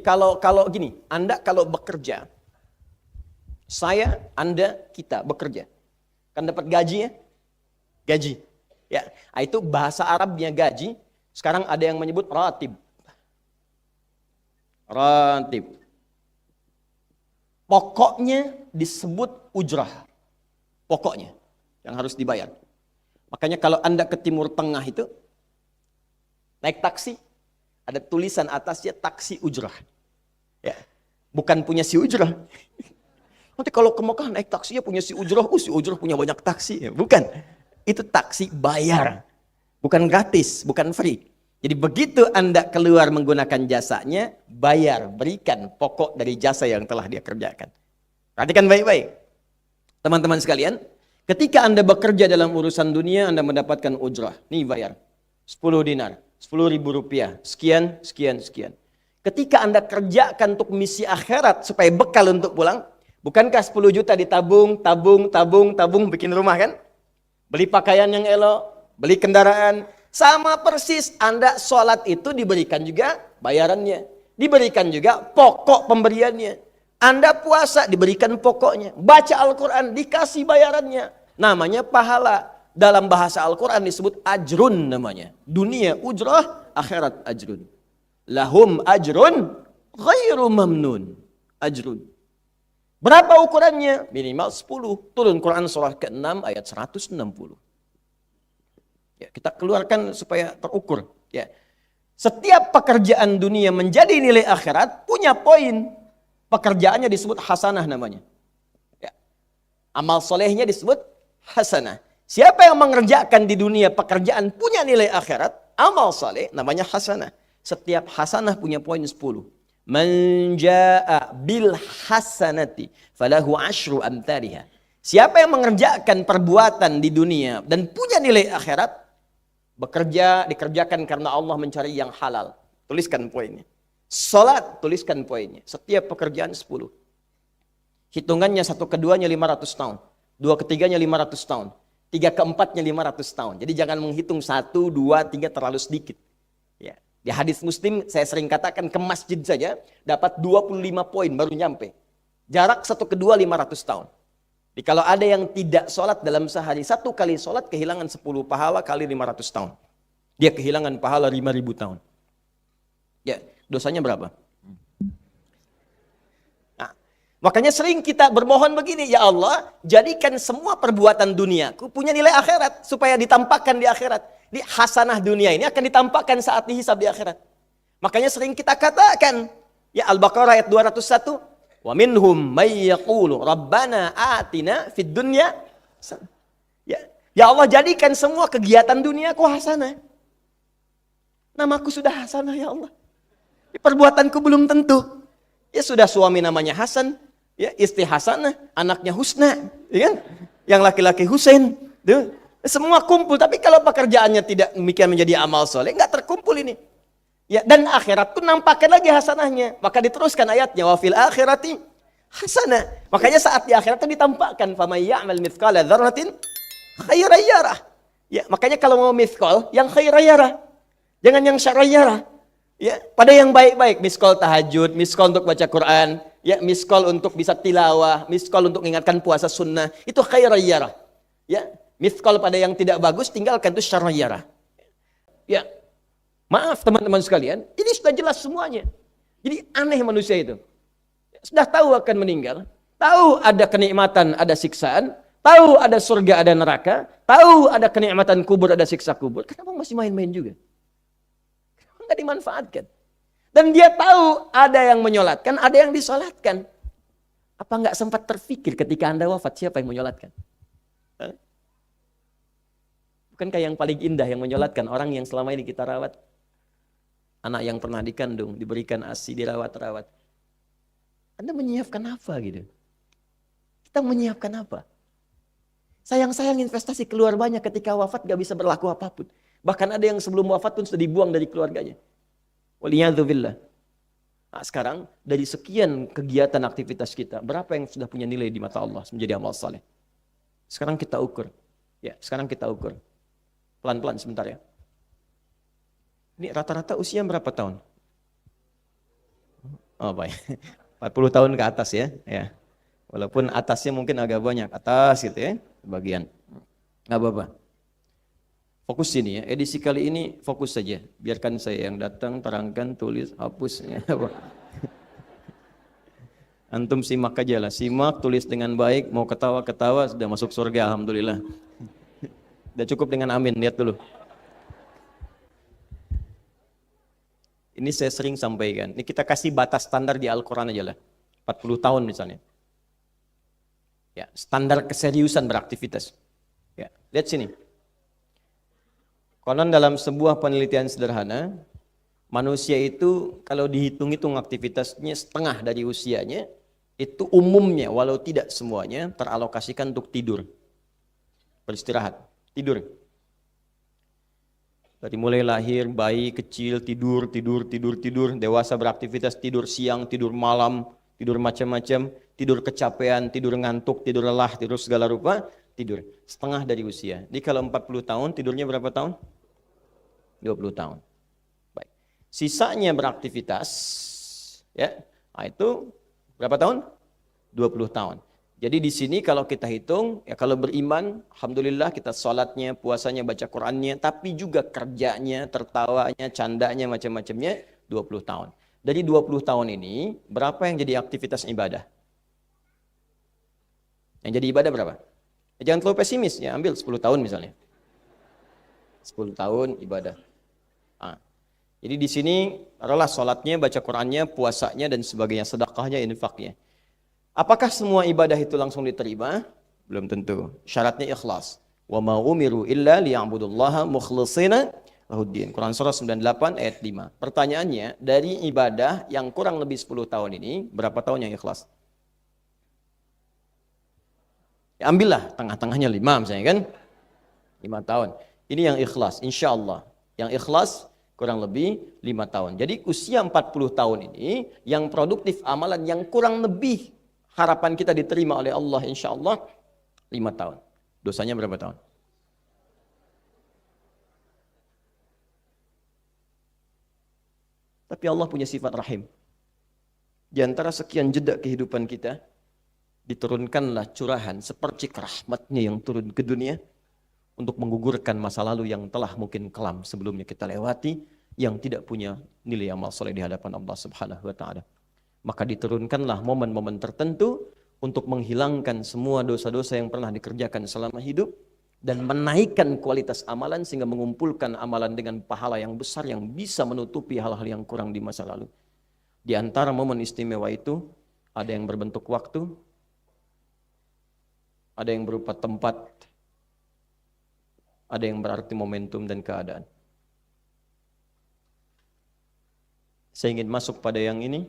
Kalau gini, Anda kalau bekerja, Anda, kita bekerja, kan dapat gaji ya? Gaji. Ya, itu bahasa Arabnya gaji. Sekarang ada yang menyebut ratib. Ratib. Pokoknya disebut ujrah. Pokoknya yang harus dibayar. Makanya kalau Anda ke Timur Tengah itu naik taksi, ada tulisan atasnya taksi ujrah. Ya, bukan punya si ujrah. Nanti kalau ke Mekah naik taksinya punya si ujrah, si ujrah punya banyak taksi. Ya, bukan. Itu taksi bayar. Bukan gratis, bukan free. Jadi begitu Anda keluar menggunakan jasanya, bayar, berikan pokok dari jasa yang telah dia kerjakan. Perhatikan baik-baik. Teman-teman sekalian, ketika Anda bekerja dalam urusan dunia, Anda mendapatkan ujrah. Nih bayar, 10 dinar, 10.000 rupiah, sekian, sekian, sekian. Ketika Anda kerjakan untuk misi akhirat supaya bekal untuk pulang, bukankah 10 juta ditabung, tabung, bikin rumah kan? Beli pakaian yang elok, beli kendaraan. Sama persis Anda sholat itu diberikan juga bayarannya. Diberikan juga pokok pemberiannya. Anda puasa diberikan pokoknya. Baca Al-Quran dikasih bayarannya. Namanya pahala. Dalam bahasa Al-Quran disebut ajrun namanya. Dunia ujrah, akhirat ajrun. Lahum ajrun ghairu mamnun. Ajrun. Berapa ukurannya? Minimal 10. Turun Quran surah ke-6 ayat 160. Ya, kita keluarkan supaya terukur. Ya. Setiap pekerjaan dunia menjadi nilai akhirat punya poin. Pekerjaannya disebut hasanah namanya. Ya. Amal solehnya disebut hasanah. Siapa yang mengerjakan di dunia pekerjaan punya nilai akhirat, amal soleh namanya hasanah. Setiap hasanah punya poin 10. Man jaa bil hasanati falahu asyru amthaliha. Siapa yang mengerjakan perbuatan di dunia dan punya nilai akhirat, bekerja dikerjakan karena Allah mencari yang halal. Tuliskan poinnya. Salat, tuliskan poinnya. Setiap pekerjaan 10. Hitungannya 1 keduanya 500 tahun. 2 ketiganya 500 tahun. 3 keempatnya 500 tahun. Jadi jangan menghitung 1, 2, 3 terlalu sedikit. Ya. Di hadis Muslim saya sering katakan ke masjid saja dapat 25 poin baru nyampe. Jarak 1 kedua 500 tahun. Jadi kalau ada yang tidak sholat dalam sehari, 1 kali sholat kehilangan 10 pahala kali 500 tahun. Dia kehilangan pahala 5.000 tahun. Ya, dosanya berapa? Nah, makanya sering kita bermohon begini, ya Allah, jadikan semua perbuatan duniaku punya nilai akhirat, supaya ditampakkan di akhirat. Di hasanah dunia ini akan ditampakkan saat dihisab di akhirat. Makanya sering kita katakan, ya Al-Baqarah ayat 201, wa minhum may yaqulu rabbana atina fid dunya. Ya Allah, jadikan semua kegiatan duniaku hasanah. Namaku sudah hasanah ya Allah. Perbuatanku belum tentu. Ya sudah suami namanya Hasan, ya istri Hasanah, anaknya Husna, ya kan? Yang laki-laki Husain. Semua kumpul, tapi kalau pekerjaannya tidak demikian menjadi amal soleh, nggak terkumpul ini. Ya, dan akhirat pun nampakkan lagi hasanahnya. Maka diteruskan ayatnya, wa fil akhirati hasanah. Makanya saat di akhirat itu ditampakkan, faman ya'mal mithqala dzarratin khairan yarah. Ya, makanya kalau mau mithqal, yang khairan yarah. Jangan yang syarran yarah. Ya, pada yang baik-baik, miskol tahajud, miskol untuk baca Quran, ya, miskol untuk bisa tilawah, miskol untuk mengingatkan puasa sunnah, itu khairan yarah. Ya, miskol pada yang tidak bagus, tinggalkan, itu syarran yarah. Ya. Maaf teman-teman sekalian, ini sudah jelas semuanya. Jadi aneh manusia itu. Sudah tahu akan meninggal, tahu ada kenikmatan, ada siksaan, tahu ada surga, ada neraka, tahu ada kenikmatan kubur, ada siksa kubur. Kenapa masih main-main juga? Kenapa nggak dimanfaatkan? Dan dia tahu ada yang menyolatkan, ada yang disolatkan. Apa nggak sempat terfikir ketika Anda wafat siapa yang menyolatkan? Bukankah yang paling indah yang menyolatkan orang yang selama ini kita rawat? Anak yang pernah dikandung, diberikan ASI, dirawat-rawat. Anda menyiapkan apa gitu? Kita menyiapkan apa? Sayang-sayang investasi keluar banyak ketika wafat gak bisa berlaku apapun. Bahkan ada yang sebelum wafat pun sudah dibuang dari keluarganya. Waliyadzubillah. Nah, sekarang dari sekian kegiatan aktivitas kita, berapa yang sudah punya nilai di mata Allah menjadi amal saleh? Sekarang kita ukur. Ya, sekarang kita ukur. Pelan-pelan sebentar ya. Ini rata-rata usia berapa tahun? Oh, baik. 40 tahun ke atas ya. Ya. Walaupun atasnya mungkin agak banyak. Atas gitu ya. Bagian. Nggak apa-apa. Fokus sini ya. Edisi kali ini fokus saja. Biarkan saya yang datang, terangkan, tulis, hapus. Ya. Antum simak aja lah. Simak, tulis dengan baik. Mau ketawa-ketawa, sudah masuk surga. Alhamdulillah. Udah cukup dengan amin. Lihat dulu. Ini saya sering sampaikan. Ini kita kasih batas standar di Al-Quran aja lah. 40 tahun misalnya. Ya, standar keseriusan beraktivitas. Ya, lihat sini. Konon dalam sebuah penelitian sederhana, manusia itu kalau dihitung-hitung aktivitasnya setengah dari usianya, itu umumnya walau tidak semuanya teralokasikan untuk tidur. Beristirahat, tidur. Dari mulai lahir, bayi kecil, tidur, dewasa beraktivitas, tidur siang, tidur malam, tidur macam-macam, tidur kecapean, tidur ngantuk, tidur lelah, tidur segala rupa, tidur. Setengah dari usia. Jadi kalau 40 tahun, tidurnya berapa tahun? 20 tahun. Baik. Sisanya beraktivitas, ya, nah itu berapa tahun? 20 tahun. Jadi di sini kalau kita hitung, ya kalau beriman, alhamdulillah kita sholatnya, puasanya, baca Qur'annya, tapi juga kerjanya, tertawanya, candanya, macam-macamnya, 20 tahun. Dari 20 tahun ini, berapa yang jadi aktivitas ibadah? Yang jadi ibadah berapa? Ya, jangan terlalu pesimis, ya ambil 10 tahun misalnya. 10 tahun ibadah. Nah, jadi di sini, taruhlah sholatnya, baca Qur'annya, puasanya, dan sebagainya, sedekahnya, infaknya. Apakah semua ibadah itu langsung diterima? Belum tentu. Syaratnya ikhlas. Wa ma umiru illa liya'budullaha mukhlishina lahuddin. Quran surah 98 ayat 5. Pertanyaannya, dari ibadah yang kurang lebih 10 tahun ini, berapa tahun yang ikhlas? Ya, ambillah tengah-tengahnya 5 misalnya kan? 5 tahun. Ini yang ikhlas, insya Allah. Yang ikhlas kurang lebih 5 tahun. Jadi usia 40 tahun ini, yang produktif amalan yang kurang lebih harapan kita diterima oleh Allah insya Allah 5 tahun. Dosanya berapa tahun? Tapi Allah punya sifat rahim. Di antara sekian jeda kehidupan kita, diturunkanlah curahan sepercik rahmatnya yang turun ke dunia untuk menggugurkan masa lalu yang telah mungkin kelam sebelumnya kita lewati, yang tidak punya nilai amal soleh di hadapan Allah Subhanahu wa Ta'ala. Maka diturunkanlah momen-momen tertentu untuk menghilangkan semua dosa-dosa yang pernah dikerjakan selama hidup dan menaikkan kualitas amalan sehingga mengumpulkan amalan dengan pahala yang besar yang bisa menutupi hal-hal yang kurang di masa lalu. Di antara momen istimewa itu ada yang berbentuk waktu, ada yang berupa tempat, ada yang berarti momentum dan keadaan. Saya ingin masuk pada yang ini.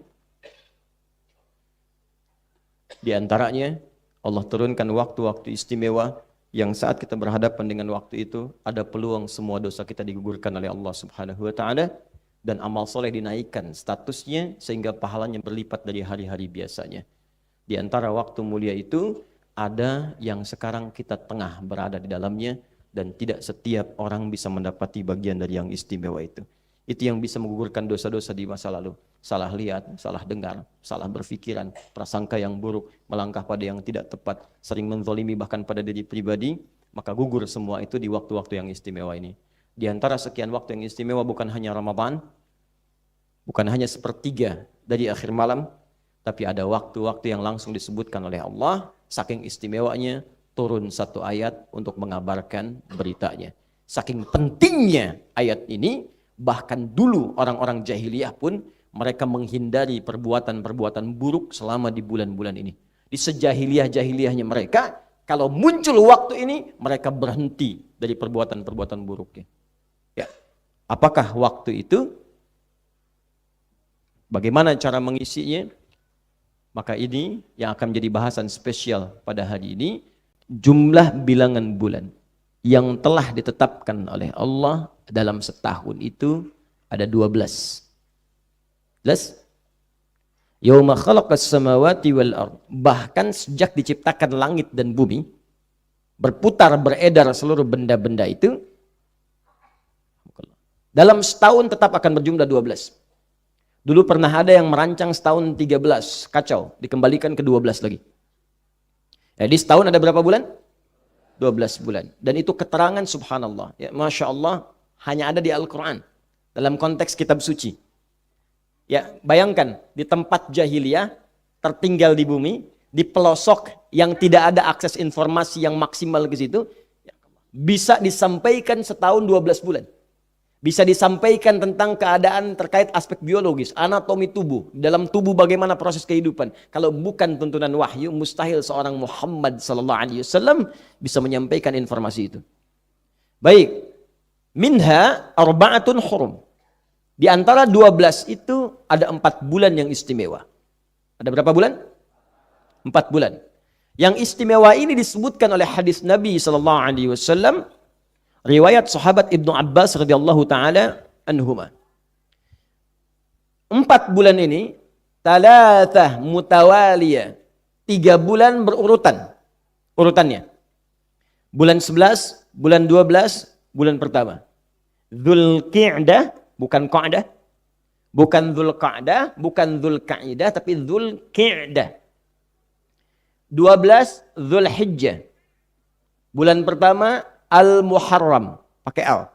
Di antaranya Allah turunkan waktu-waktu istimewa yang saat kita berhadapan dengan waktu itu ada peluang semua dosa kita digugurkan oleh Allah Subhanahu wa Ta'ala dan amal soleh dinaikkan statusnya sehingga pahalanya berlipat dari hari-hari biasanya. Di antara waktu mulia itu ada yang sekarang kita tengah berada di dalamnya dan tidak setiap orang bisa mendapati bagian dari yang istimewa itu. Itu yang bisa menggugurkan dosa-dosa di masa lalu. Salah lihat, salah dengar, salah berfikiran, prasangka yang buruk, melangkah pada yang tidak tepat, sering menzalimi bahkan pada diri pribadi, maka gugur semua itu di waktu-waktu yang istimewa ini. Di antara sekian waktu yang istimewa bukan hanya Ramadan, bukan hanya sepertiga dari akhir malam, tapi ada waktu-waktu yang langsung disebutkan oleh Allah, saking istimewanya turun satu ayat untuk mengabarkan beritanya. Saking pentingnya ayat ini, bahkan dulu orang-orang jahiliyah pun mereka menghindari perbuatan-perbuatan buruk selama di bulan-bulan ini. Di sejahiliyah-jahiliyahnya mereka, kalau muncul waktu ini, mereka berhenti dari perbuatan-perbuatan buruknya. Ya. Apakah waktu itu? Bagaimana cara mengisinya? Maka ini yang akan menjadi bahasan spesial pada hari ini, jumlah bilangan bulan yang telah ditetapkan oleh Allah dalam setahun itu ada 12. Jelas? Yauma khalaqas samawati wal ard. Bahkan sejak diciptakan langit dan bumi, berputar beredar seluruh benda-benda itu, dalam setahun tetap akan berjumlah 12. Dulu pernah ada yang merancang setahun 13, kacau, dikembalikan ke 12 lagi. Jadi setahun ada berapa bulan? 12 bulan. Dan itu keterangan subhanallah. Ya, Masya Allah, hanya ada di Al-Quran. Dalam konteks kitab suci. Ya, bayangkan, di tempat jahiliyah, tertinggal di bumi, di pelosok yang tidak ada akses informasi yang maksimal ke situ, bisa disampaikan setahun 12 bulan. Bisa disampaikan tentang keadaan terkait aspek biologis, anatomi tubuh, dalam tubuh bagaimana proses kehidupan. Kalau bukan tuntunan wahyu, mustahil seorang Muhammad SAW bisa menyampaikan informasi itu. Baik, minha arba'atun hurum. Di antara 12 itu ada 4 bulan yang istimewa. Ada berapa bulan? 4 bulan. Yang istimewa ini disebutkan oleh hadis Nabi SAW. Riwayat sahabat Ibnu Abbas radhiyallahu taala anhuma. 4 bulan ini thalathah mutawaliyah. 3 bulan berurutan. Urutannya. Bulan 11, bulan 12, bulan pertama. Dzulqa'dah, bukan Qa'dah. Bukan Dzulqa'dah, bukan Dzulqa'idah, tapi Dzulqa'dah. 12 Dzulhijjah. Bulan pertama Al-Muharram, pakai al.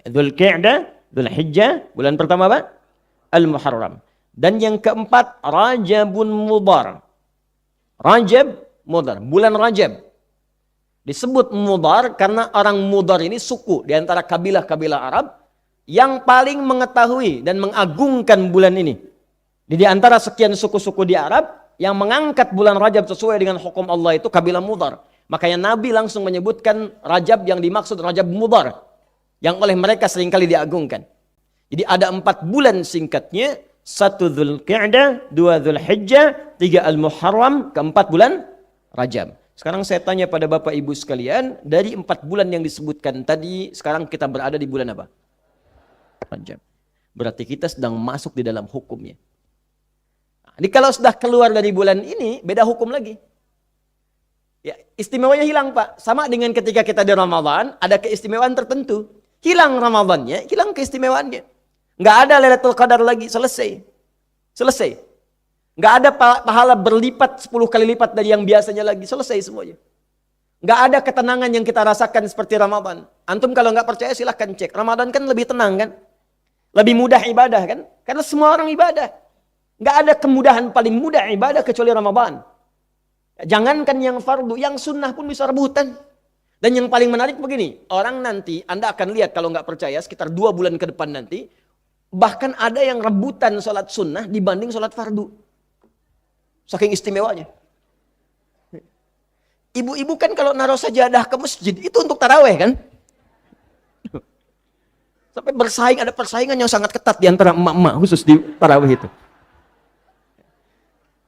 Dzulqa'dah, Dzulhijjah, bulan pertama apa? Al-Muharram. Dan yang keempat Rajabun Mudhar. Rajab, Mudhar, bulan Rajab. Disebut Mudhar karena orang Mudhar ini suku di antara kabilah-kabilah Arab yang paling mengetahui dan mengagungkan bulan ini. Di antara sekian suku-suku di Arab yang mengangkat bulan Rajab sesuai dengan hukum Allah itu kabilah Mudhar. Makanya Nabi langsung menyebutkan Rajab yang dimaksud Rajab Mudhar. Yang oleh mereka seringkali diagungkan. Jadi ada 4 bulan singkatnya. 1 Dzulqa'dah, 2 Dzulhijjah, 3 Al-Muharram, keempat bulan Rajab. Sekarang saya tanya pada Bapak Ibu sekalian. Dari 4 bulan yang disebutkan tadi, sekarang kita berada di bulan apa? Rajab. Berarti kita sedang masuk di dalam hukumnya. Jadi kalau sudah keluar dari bulan ini, beda hukum lagi. Ya, istimewanya hilang Pak. Sama dengan ketika kita di Ramadan, ada keistimewaan tertentu. Hilang Ramadannya, hilang keistimewaannya. Nggak ada Lailatul Qadar lagi, selesai. Selesai. Nggak ada pahala berlipat 10 kali lipat dari yang biasanya lagi, selesai semuanya. Nggak ada ketenangan yang kita rasakan seperti Ramadan. Antum kalau nggak percaya silahkan cek. Ramadan kan lebih tenang kan? Lebih mudah ibadah kan? Karena semua orang ibadah. Nggak ada kemudahan paling mudah ibadah kecuali Ramadan. Jangankan yang fardu, yang sunnah pun bisa rebutan. Dan yang paling menarik begini, orang nanti, Anda akan lihat kalau nggak percaya, sekitar 2 bulan ke depan nanti, bahkan ada yang rebutan sholat sunnah dibanding sholat fardu. Saking istimewanya. Ibu-ibu kan kalau naruh sajadah ke masjid, itu untuk taraweh kan? Sampai bersaing, ada persaingan yang sangat ketat di antara emak-emak, khusus di taraweh itu.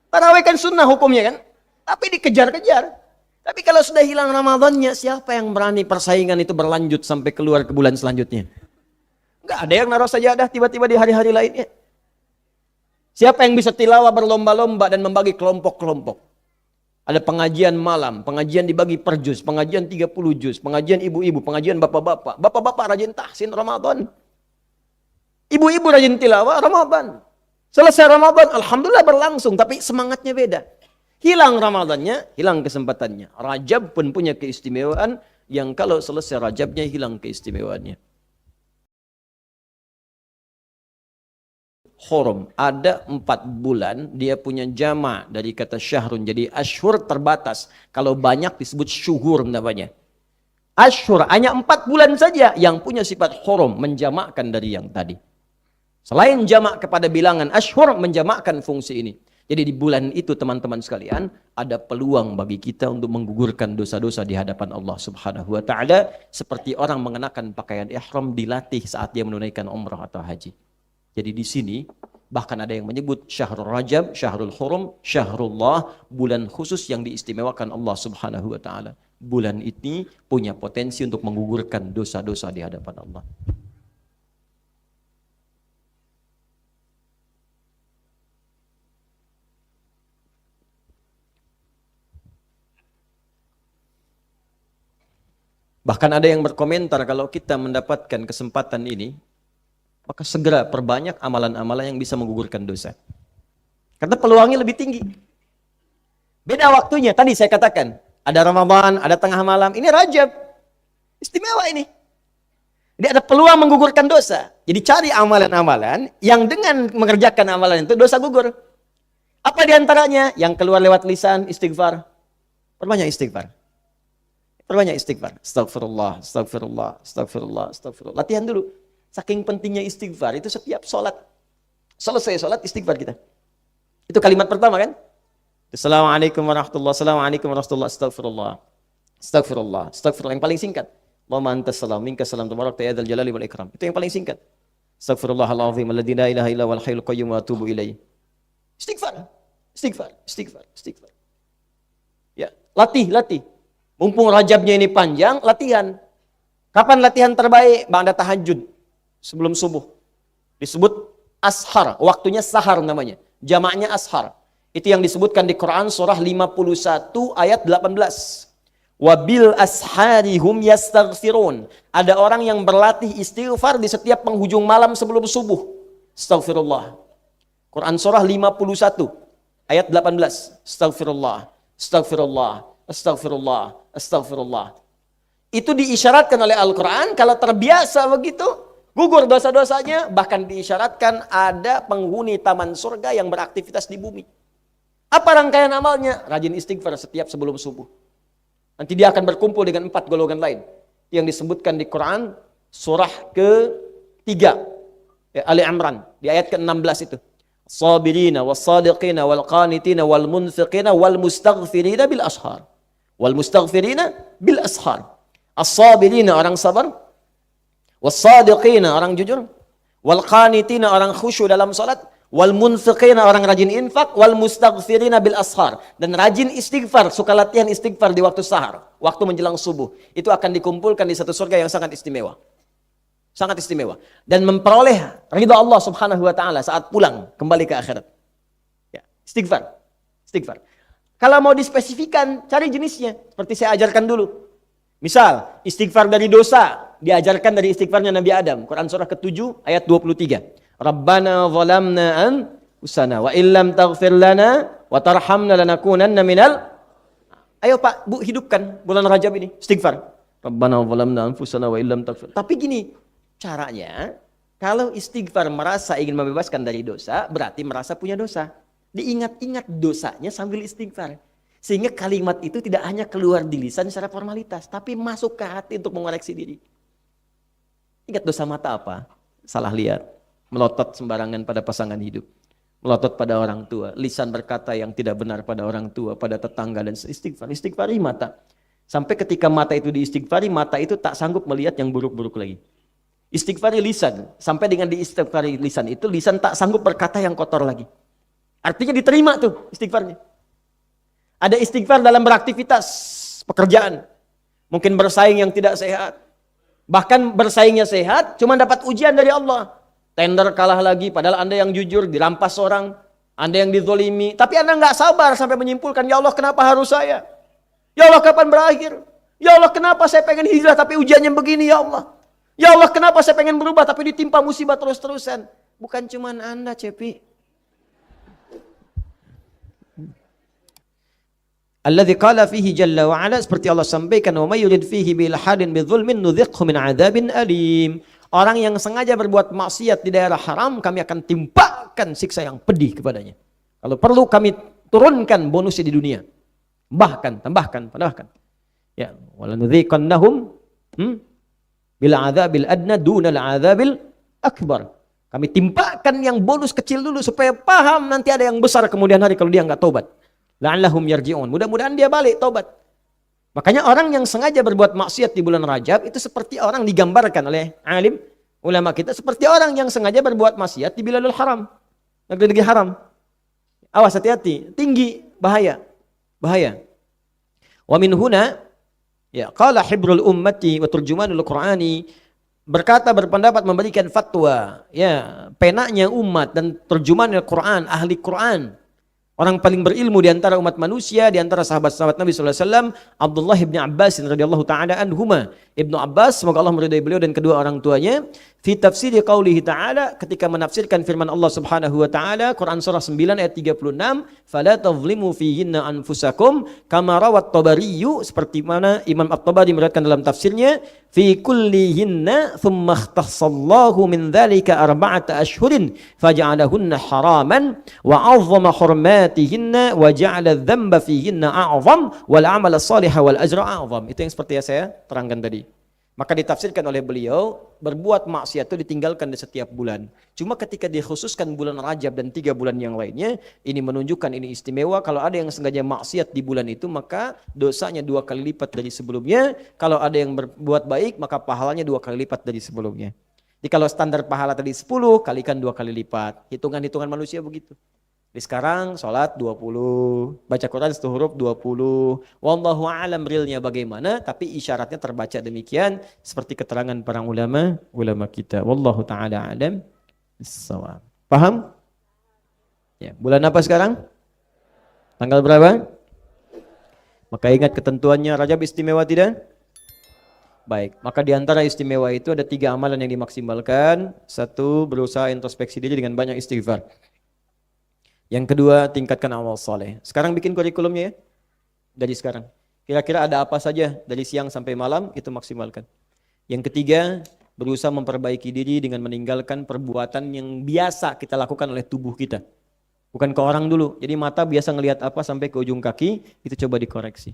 Taraweh kan sunnah hukumnya kan? Tapi dikejar-kejar. Tapi kalau sudah hilang Ramadannya, siapa yang berani persaingan itu berlanjut sampai keluar ke bulan selanjutnya? Enggak ada yang naruh sajadah tiba-tiba di hari-hari lainnya. Siapa yang bisa tilawah berlomba-lomba dan membagi kelompok-kelompok? Ada pengajian malam, pengajian dibagi per juz, pengajian 30 juz, pengajian ibu-ibu, pengajian bapak-bapak. Bapak-bapak rajin tahsin Ramadan. Ibu-ibu rajin tilawah Ramadan. Selesai Ramadan, alhamdulillah berlangsung, tapi semangatnya beda. Hilang Ramadannya, hilang kesempatannya. Rajab pun punya keistimewaan yang kalau selesai Rajabnya hilang keistimewaannya. Hurum, ada 4 bulan, dia punya jama dari kata syahrun. Jadi ashur terbatas. Kalau banyak disebut syuhur namanya. Ashur, hanya 4 bulan saja yang punya sifat hurum, menjamakkan dari yang tadi. Selain jamak kepada bilangan ashur, menjamakkan fungsi ini. Jadi di bulan itu teman-teman sekalian, ada peluang bagi kita untuk menggugurkan dosa-dosa di hadapan Allah Subhanahu wa taala seperti orang mengenakan pakaian ihram dilatih saat dia menunaikan umrah atau haji. Jadi di sini bahkan ada yang menyebut Syahrul Rajab, Syahrul Hurum, Syahrullah, bulan khusus yang diistimewakan Allah Subhanahu wa taala. Bulan ini punya potensi untuk menggugurkan dosa-dosa di hadapan Allah. Bahkan ada yang berkomentar kalau kita mendapatkan kesempatan ini, maka segera perbanyak amalan-amalan yang bisa menggugurkan dosa. Karena peluangnya lebih tinggi. Beda waktunya, tadi saya katakan, ada Ramadan, ada tengah malam, ini Rajab. Istimewa ini. Jadi ada peluang menggugurkan dosa. Jadi cari amalan-amalan yang dengan mengerjakan amalan itu dosa gugur. Apa diantaranya? Yang keluar lewat lisan, istighfar. Perbanyak istighfar. Perbanyak istighfar. Astagfirullah, astagfirullah, astagfirullah, astagfirullah. Latihan dulu. Saking pentingnya istighfar, itu setiap sholat. Selesai sholat, istighfar kita. Itu kalimat pertama kan? Assalamualaikum warahmatullahi wabarakatuh. Assalamualaikum warahmatullahi wabarakatuh. Astagfirullah. Astagfirullah. Astagfirullah. Yang paling singkat. Allahumma antas salam, minkas salam, tabarakta ya dzal jalali wal ikram. Itu yang paling singkat. Astaghfirullahalazim alladzi la ilaha illa huwal hayyul qayyum wa atubu ilaih. Istighfar. Istighfar, istighfar, istighfar. Ya, latih. Mumpung Rajabnya ini panjang, latihan. Kapan latihan terbaik? Ba'da tahajud, sebelum subuh. Disebut ashar, waktunya sahar namanya. Jamaknya ashar. Itu yang disebutkan di Quran surah 51 ayat 18. Wabil ashari hum yastaghfirun. Ada orang yang berlatih istighfar di setiap penghujung malam sebelum subuh. Astaghfirullah. Quran surah 51 ayat 18. Astaghfirullah, astaghfirullah, astaghfirullah, astaghfirullah. Itu diisyaratkan oleh Al-Quran. Kalau terbiasa begitu, gugur dosa-dosanya. Bahkan diisyaratkan ada penghuni taman surga yang beraktivitas di bumi. Apa rangkaian amalnya? Rajin istighfar setiap sebelum subuh. Nanti dia akan berkumpul dengan 4 golongan lain yang disebutkan di Quran surah ke-3 ya, Ali Imran di ayat ke-16 itu. Sabirina was-sadiqina wal-qanitina wal-munfiqina wal-mustaghfirina bil ashar. Wal-mustaghfirina bil ashar. As-sabirina orang sabar, was-sadiqina orang jujur, wal-qanitina orang khusyuk dalam salat, wal munfiqina orang rajin infak, wal mustaghfirina bil ashar, dan rajin istighfar, suka latihan istighfar di waktu sahar, waktu menjelang subuh. Itu akan dikumpulkan di satu surga yang sangat istimewa. Sangat istimewa dan memperoleh ridha Allah Subhanahu wa taala saat pulang kembali ke akhirat. Ya, istighfar. Istighfar. Kalau mau dispesifikan, cari jenisnya seperti saya ajarkan dulu. Misal, istighfar dari dosa diajarkan dari istighfarnya Nabi Adam. Quran surah ke-7 ayat 23. Rabbana zalamna anfusana wa illam taghfir lana wa tarhamna lanakunanna minal. Ayo Pak, Bu, hidupkan bulan Rajab ini istighfar. Rabbana zalamna anfusana wa illam taghfir. Tapi gini, caranya kalau istighfar merasa ingin membebaskan dari dosa, berarti merasa punya dosa. Diingat-ingat dosanya sambil istighfar. Sehingga kalimat itu tidak hanya keluar di lisan secara formalitas, tapi masuk ke hati untuk mengoreksi diri. Ingat dosa mata apa? Salah lihat. Melotot sembarangan pada pasangan hidup, melotot pada orang tua, lisan berkata yang tidak benar pada orang tua, pada tetangga, dan istighfari mata. Sampai ketika mata itu diistighfari, mata itu tak sanggup melihat yang buruk-buruk lagi. Istighfari lisan, sampai dengan diistighfari lisan itu, lisan tak sanggup berkata yang kotor lagi. Artinya diterima tuh istighfarnya. Ada istighfar dalam beraktivitas, pekerjaan. Mungkin bersaing yang tidak sehat. Bahkan bersaingnya sehat, cuma dapat ujian dari Allah. Tender kalah lagi, padahal Anda yang jujur, dirampas orang, Anda yang dizolimi. Tapi Anda nggak sabar sampai menyimpulkan, ya Allah kenapa harus saya? Ya Allah kapan berakhir? Ya Allah kenapa saya pengen hijrah tapi ujiannya begini ya Allah? Ya Allah kenapa saya pengen berubah tapi ditimpa musibah terus-terusan? Bukan cuma Anda, Cepi. Alladzi qala fihi jalla wa ala, seperti Allah sampaikan, wa may yurid fihi bil hadin bi dzulmin nudhiqhu min adzabin alim. Orang yang sengaja berbuat maksiat di daerah haram, kami akan timpakan siksa yang pedih kepadanya. Kalau perlu kami turunkan bonusnya di dunia. Tambahkan. Ya, walanudhiqannahum bil adzabil adna dunal adzabil akbar. Kami timpakan yang bonus kecil dulu supaya paham nanti ada yang besar kemudian hari kalau dia enggak tobat. La'allahum yarji'un. Mudah-mudahan dia balik tobat. Makanya orang yang sengaja berbuat maksiat di bulan Rajab itu seperti orang digambarkan oleh alim ulama kita seperti orang yang sengaja berbuat maksiat di Biladul Haram, negeri-negeri haram. Awas, hati-hati, tinggi, bahaya. Wa min huna ya qala hibrul ummati wa turjumanul qur'ani, berpendapat memberikan fatwa ya penanya umat dan terjemahan Al-Quran, ahli Quran Orang paling berilmu di antara umat manusia, di antara sahabat-sahabat Nabi SAW, Abdullah bin Abbas radhiyallahu ta'ala anhuma. Ibnu Abbas, semoga Allah meridai beliau dan kedua orang tuanya, fi tafsir qaulihi ta'ala, ketika menafsirkan firman Allah Subhanahu wa taala, Quran surah 9 ayat 36, fala tazlimu fihinna anfusakum, kama rawat Tabariyu, seperti mana Imam At-Tabari meriwayatkan dalam tafsirnya, fi kullihinna thumma ikhtassallahu min dzalika arba'ata ashhurin faj'alahunna haraman wa 'azzama hurmatihinna wa ja'ala adh-dhanba fihinna a'zam wal 'amal as-salih wal ajra a'zam. Itu yang seperti yang saya terangkan tadi. Maka ditafsirkan oleh beliau, berbuat maksiat itu ditinggalkan di setiap bulan. Cuma ketika dikhususkan bulan Rajab dan 3 bulan yang lainnya, ini menunjukkan ini istimewa. Kalau ada yang sengaja maksiat di bulan itu, maka dosanya 2 kali lipat dari sebelumnya. Kalau ada yang berbuat baik, maka pahalanya 2 kali lipat dari sebelumnya. Jadi kalau standar pahala tadi 10, kalikan 2 kali lipat. Hitungan-hitungan manusia begitu. Di sekarang sholat 20, baca Quran 1 huruf 20. Wallahu a'lam realnya bagaimana, tapi isyaratnya terbaca demikian seperti keterangan para ulama kita. Wallahu taala a'lam bissawab. Paham? Ya, bulan apa sekarang? Tanggal berapa? Maka ingat ketentuannya, Rajab istimewa tidak? Baik, maka di antara istimewa itu ada 3 amalan yang dimaksimalkan. 1, berusaha introspeksi diri dengan banyak istighfar. Yang kedua, tingkatkan amal soleh. Sekarang bikin kurikulumnya ya, dari sekarang. Kira-kira ada apa saja dari siang sampai malam, itu maksimalkan. Yang ketiga, berusaha memperbaiki diri dengan meninggalkan perbuatan yang biasa kita lakukan oleh tubuh kita. Bukan ke orang dulu. Jadi mata biasa ngelihat apa sampai ke ujung kaki, itu coba dikoreksi.